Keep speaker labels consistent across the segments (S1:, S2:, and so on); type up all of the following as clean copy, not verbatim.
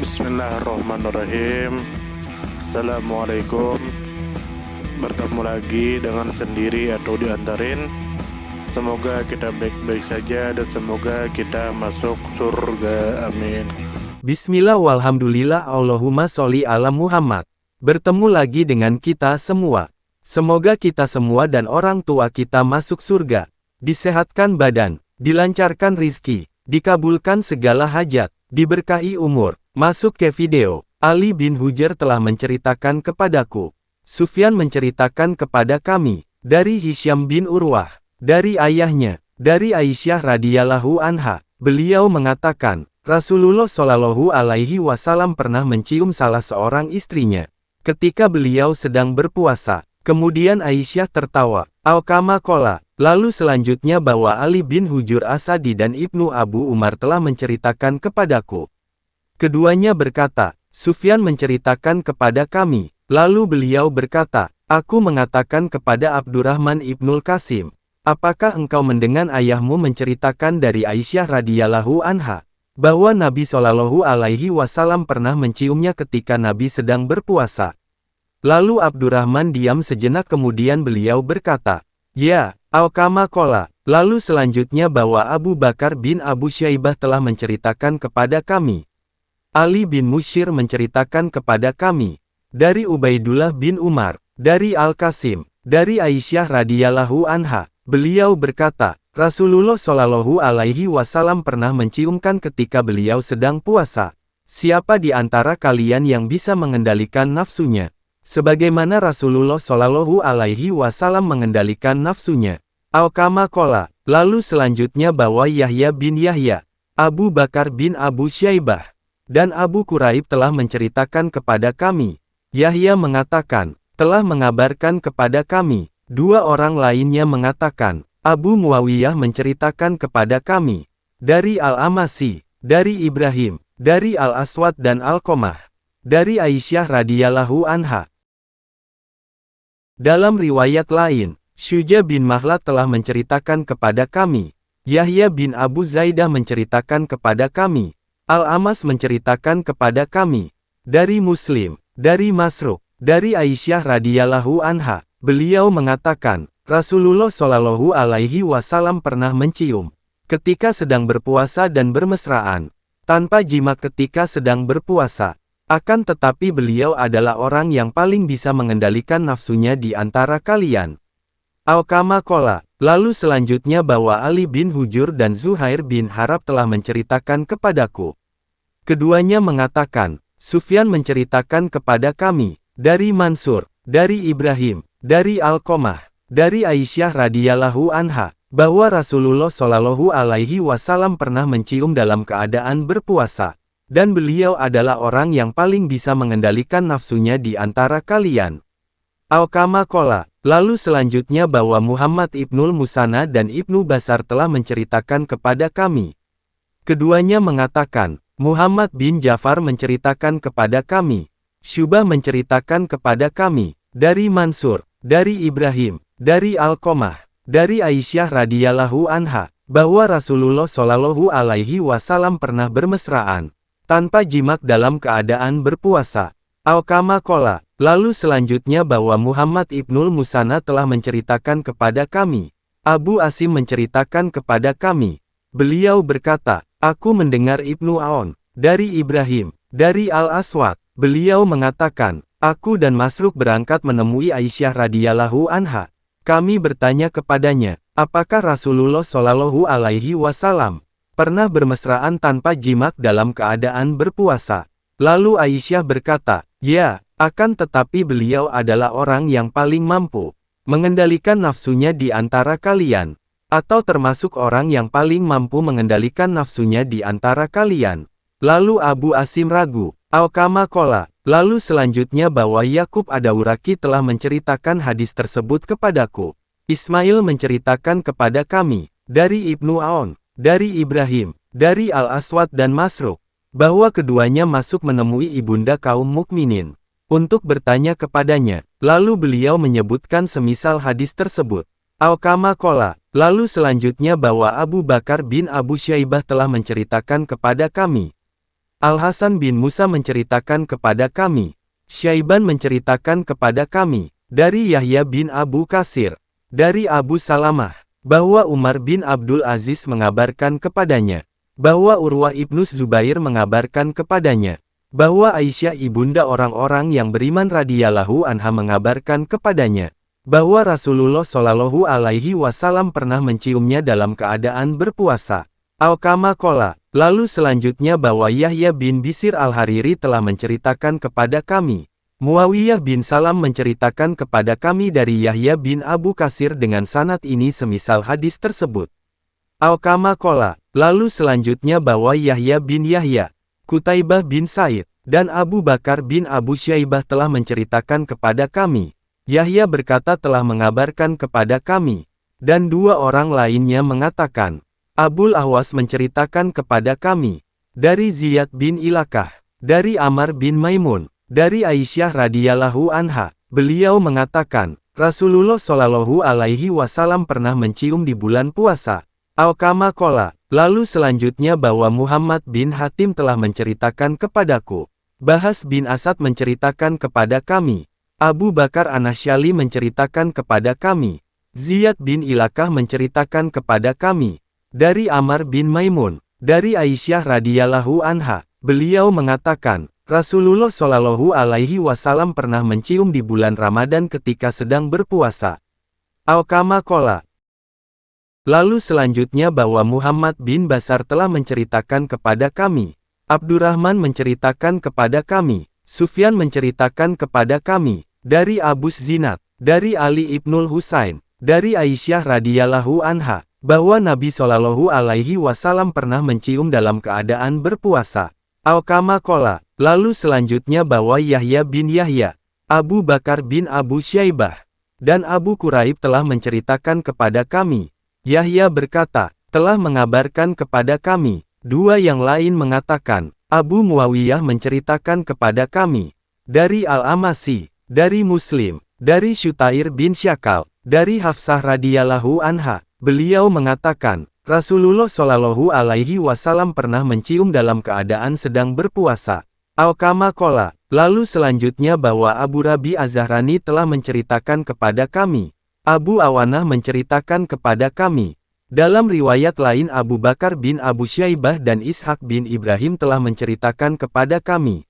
S1: Bismillahirrahmanirrahim. Assalamualaikum. Bertemu lagi dengan sendiri atau diantarin. Semoga kita baik-baik saja dan semoga kita masuk surga. Amin.
S2: Bismillah walhamdulillah Allahumma sholli ala Muhammad. Bertemu lagi dengan kita semua. Semoga kita semua dan orang tua kita masuk surga. Disehatkan badan, dilancarkan rizki, dikabulkan segala hajat, diberkahi umur. Masuk ke video. Ali bin Hujr telah menceritakan kepadaku. Sufyan menceritakan kepada kami. Dari Hisyam bin Urwah. Dari ayahnya. Dari Aisyah radhiyallahu anha. Beliau mengatakan, Rasulullah shallallahu alaihi wasallam pernah mencium salah seorang istrinya. Ketika beliau sedang berpuasa. Kemudian Aisyah tertawa. Al-Kama Kola. Lalu selanjutnya bahwa Ali bin Hujr Asadi dan Ibnu Abu Umar telah menceritakan kepadaku. Keduanya berkata, Sufyan menceritakan kepada kami. Lalu beliau berkata, aku mengatakan kepada Abdurrahman ibnul Qasim, apakah engkau mendengar ayahmu menceritakan dari Aisyah radhiyallahu anha, bahwa Nabi Shallallahu alaihi wasallam pernah menciumnya ketika Nabi sedang berpuasa? Lalu Abdurrahman diam sejenak kemudian beliau berkata, ya, Al-Kama Kola. Lalu selanjutnya bahwa Abu Bakar bin Abu Syaibah telah menceritakan kepada kami. Ali bin Musyir menceritakan kepada kami. Dari Ubaidullah bin Umar. Dari Al-Qasim. Dari Aisyah radhiyallahu anha. Beliau berkata, Rasulullah shallallahu alaihi wasallam pernah menciumkan ketika beliau sedang puasa. Siapa di antara kalian yang bisa mengendalikan nafsunya? Sebagaimana Rasulullah shallallahu alaihi wasallam mengendalikan nafsunya. Al-Kama Kola. Lalu selanjutnya bahwa Yahya bin Yahya, Abu Bakar bin Abu Syaibah, dan Abu Quraib telah menceritakan kepada kami. Yahya mengatakan, telah mengabarkan kepada kami. Dua orang lainnya mengatakan, Abu Muawiyah menceritakan kepada kami. Dari Al-Amasi, dari Ibrahim, dari Al-Aswad dan Al-Qamah, dari Aisyah radhiyallahu anha. Dalam riwayat lain, Syuja bin Mahlat telah menceritakan kepada kami. Yahya bin Abu Zaidah menceritakan kepada kami. Al-Amas menceritakan kepada kami. Dari Muslim, dari Masruq, dari Aisyah radhiyallahu anha. Beliau mengatakan, Rasulullah shallallahu alaihi wasallam pernah mencium ketika sedang berpuasa dan bermesraan, tanpa jima ketika sedang berpuasa. Akan tetapi beliau adalah orang yang paling bisa mengendalikan nafsunya di antara kalian. Al-Kama Kola. Lalu selanjutnya bahwa Ali bin Hujr dan Zuhair bin Harab telah menceritakan kepadaku. Keduanya mengatakan, Sufyan menceritakan kepada kami. Dari Mansur, dari Ibrahim, dari Al-Qamah, dari Aisyah radhiyallahu anha, bahwa Rasulullah shallallahu alaihi wasallam pernah mencium dalam keadaan berpuasa. Dan beliau adalah orang yang paling bisa mengendalikan nafsunya di antara kalian. Al-Kama Kola. Lalu selanjutnya bahwa Muhammad ibnul Musanna dan Ibnu Basar telah menceritakan kepada kami. Keduanya mengatakan, Muhammad bin Ja'far menceritakan kepada kami. Syubah menceritakan kepada kami. Dari Mansur, dari Ibrahim, dari Al-Qamah, dari Aisyah radhiyallahu anha, bahwa Rasulullah shallallahu alaihi wasallam pernah bermesraan tanpa jimak dalam keadaan berpuasa. Al-Kama Kola. Lalu selanjutnya bahwa Muhammad ibnul Musanna telah menceritakan kepada kami. Abu Asim menceritakan kepada kami. Beliau berkata, aku mendengar Ibnu Aun, dari Ibrahim, dari Al-Aswad. Beliau mengatakan, aku dan Masruq berangkat menemui Aisyah radhiyallahu anha. Kami bertanya kepadanya, apakah Rasulullah shallallahu alaihi wasallam pernah bermesraan tanpa jimak dalam keadaan berpuasa? Lalu Aisyah berkata, ya, akan tetapi beliau adalah orang yang paling mampu mengendalikan nafsunya di antara kalian, atau termasuk orang yang paling mampu mengendalikan nafsunya di antara kalian. Lalu Abu Asim ragu. Al-Kama Kola. Lalu selanjutnya bahwa Yakub Ad-Dawraqi telah menceritakan hadis tersebut kepadaku. Ismail menceritakan kepada kami. Dari Ibnu Aun, dari Ibrahim, dari Al-Aswad dan Masruq, bahwa keduanya masuk menemui ibunda kaum mukminin untuk bertanya kepadanya. Lalu beliau menyebutkan semisal hadis tersebut. Al-Kama Kola. Lalu selanjutnya bahwa Abu Bakar bin Abu Syaibah telah menceritakan kepada kami. Al-Hasan bin Musa menceritakan kepada kami. Syaiban menceritakan kepada kami, dari Yahya bin Abu Katsir, dari Abu Salamah, bahwa Umar bin Abdul Aziz mengabarkan kepadanya, bahwa Urwah ibnu Zubair mengabarkan kepadanya, bahwa Aisyah ibunda orang-orang yang beriman radhiyallahu anha mengabarkan kepadanya, bahwa Rasulullah Shallallahu alaihi wasallam pernah menciumnya dalam keadaan berpuasa. Al-Kama Kola. Lalu selanjutnya bahwa Yahya bin Bisir al-Hariri telah menceritakan kepada kami. Muawiyah bin Salam menceritakan kepada kami dari Yahya bin Abu Katsir dengan sanad ini semisal hadis tersebut. Al-Kama Kola. Lalu selanjutnya bahwa Yahya bin Yahya, Qutaibah bin Said, dan Abu Bakar bin Abu Syaibah telah menceritakan kepada kami. Yahya berkata telah mengabarkan kepada kami, dan dua orang lainnya mengatakan, Abul Ahwas menceritakan kepada kami, dari Ziyad bin Ilakah, dari Ammar bin Maimun, dari Aisyah radhiyallahu anha, beliau mengatakan, Rasulullah Shallallahu alaihi wasallam pernah mencium di bulan puasa. Al-Kama Kola. Lalu selanjutnya bahwa Muhammad bin Hatim telah menceritakan kepadaku. Bahas bin Asad menceritakan kepada kami. Abu Bakar Anasyali menceritakan kepada kami. Ziyad bin Ilakah menceritakan kepada kami. Dari Ammar bin Maimun, dari Aisyah radhiyallahu anha, beliau mengatakan, Rasulullah Shallallahu alaihi wasallam pernah mencium di bulan Ramadan ketika sedang berpuasa. Al-Kama Kola. Lalu selanjutnya bahwa Muhammad bin Basar telah menceritakan kepada kami. Abdurrahman menceritakan kepada kami. Sufyan menceritakan kepada kami. Dari Abu Zinad, dari Ali ibnul Husain, dari Aisyah radhiyallahu anha, bahwa Nabi Shallallahu alaihi wasallam pernah mencium dalam keadaan berpuasa. Al-Kama Kola. Lalu selanjutnya bahwa Yahya bin Yahya, Abu Bakar bin Abu Syaibah, dan Abu Quraib telah menceritakan kepada kami. Yahya berkata, telah mengabarkan kepada kami. Dua yang lain mengatakan, Abu Muawiyah menceritakan kepada kami. Dari Al-Amasi, dari Muslim, dari Syutair bin Syakal, dari Hafsah radhiyallahu anha. Beliau mengatakan, Rasulullah Shallallahu alaihi wasallam pernah mencium dalam keadaan sedang berpuasa. Al-Kama Kola. Lalu selanjutnya bahwa Abu Rabi Az-Zahrani telah menceritakan kepada kami. Abu Awanah menceritakan kepada kami. Dalam riwayat lain Abu Bakar bin Abu Syaibah dan Ishak bin Ibrahim telah menceritakan kepada kami.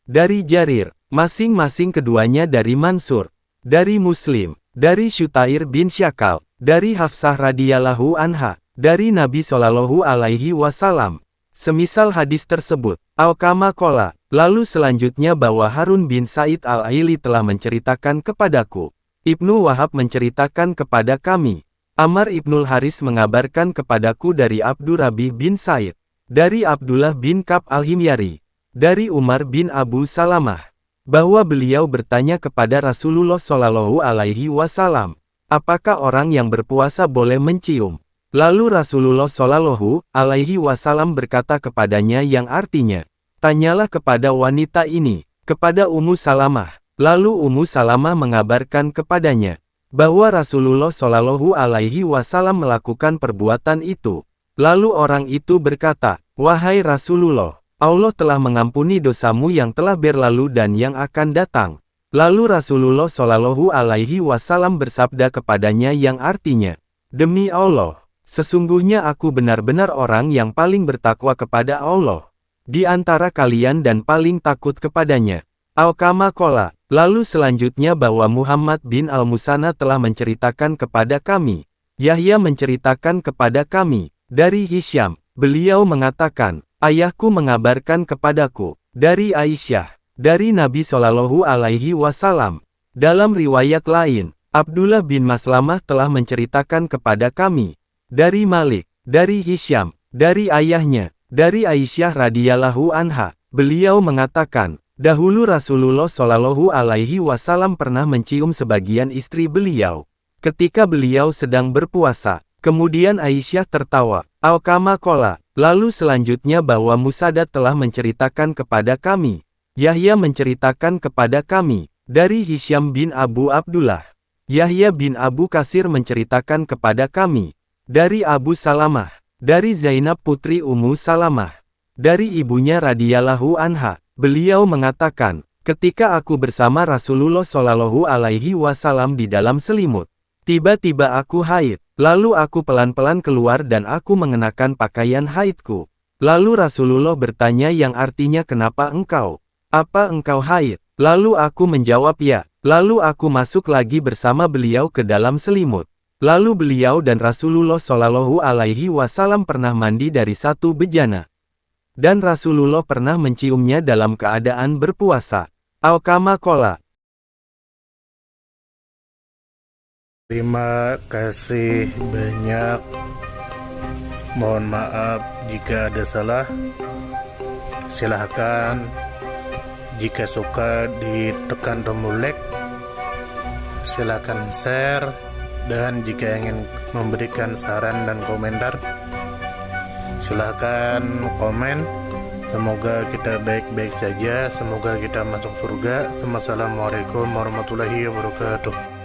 S2: Dari Jarir, masing-masing keduanya dari Mansur, dari Muslim, dari Syutair bin Syakal, dari Hafsah radhiyallahu anha, dari Nabi Shallallahu alaihi wasallam. Semisal hadis tersebut, Al-Kama Kola. Lalu selanjutnya bahwa Harun bin Said al-Aili telah menceritakan kepadaku. Ibnu Wahab menceritakan kepada kami. Ammar ibnul Haris mengabarkan kepadaku dari Abdurrabih bin Said, dari Abdullah bin Ka'b al-Himyari, dari Umar bin Abu Salamah, bahwa beliau bertanya kepada Rasulullah Shallallahu alaihi wasallam, apakah orang yang berpuasa boleh mencium? Lalu Rasulullah Shallallahu alaihi wasallam berkata kepadanya yang artinya, tanyalah kepada wanita ini, kepada Ummu Salamah. Lalu Ummu Salamah mengabarkan kepadanya, bahwa Rasulullah Shallallahu alaihi wasallam melakukan perbuatan itu. Lalu orang itu berkata, wahai Rasulullah, Allah telah mengampuni dosamu yang telah berlalu dan yang akan datang. Lalu Rasulullah Shallallahu alaihi wasallam bersabda kepadanya yang artinya, demi Allah, sesungguhnya aku benar-benar orang yang paling bertakwa kepada Allah di antara kalian dan paling takut kepadanya. Al-Kama Kola. Lalu selanjutnya bahwa Muhammad bin Al-Musanna telah menceritakan kepada kami. Yahya menceritakan kepada kami. Dari Hisyam, beliau mengatakan, ayahku mengabarkan kepadaku. Dari Aisyah, dari Nabi Shallallahu alaihi wasallam. Dalam riwayat lain, Abdullah bin Maslamah telah menceritakan kepada kami. Dari Malik, dari Hisyam, dari ayahnya, dari Aisyah radhiyallahu anha. Beliau mengatakan, dahulu Rasulullah Shallallahu alaihi wasallam pernah mencium sebagian istri beliau ketika beliau sedang berpuasa. Kemudian Aisyah tertawa. Al-Kama Kola. Lalu selanjutnya bahwa Musaddad telah menceritakan kepada kami. Yahya menceritakan kepada kami. Dari Hisyam bin Abu Abdullah. Yahya bin Abu Katsir menceritakan kepada kami. Dari Abu Salamah. Dari Zainab putri Ummu Salamah. Dari ibunya radhiyallahu anha, beliau mengatakan, ketika aku bersama Rasulullah Shallallahu Alaihi Wasallam di dalam selimut, tiba-tiba aku haid, lalu aku pelan-pelan keluar dan aku mengenakan pakaian haidku. Lalu Rasulullah bertanya yang artinya kenapa engkau? Apa engkau haid? Lalu aku menjawab ya. Lalu aku masuk lagi bersama beliau ke dalam selimut. Lalu beliau dan Rasulullah Shallallahu Alaihi Wasallam pernah mandi dari satu bejana. Dan Rasulullah pernah menciumnya dalam keadaan berpuasa. Al-Kama Kola.
S1: Terima kasih banyak. Mohon maaf jika ada salah. Silahkan jika suka ditekan tombol like. Silahkan share. Dan jika ingin memberikan saran dan komentar, silahkan komen. Semoga kita baik-baik saja. Semoga kita masuk surga. Wassalamualaikum warahmatullahi wabarakatuh.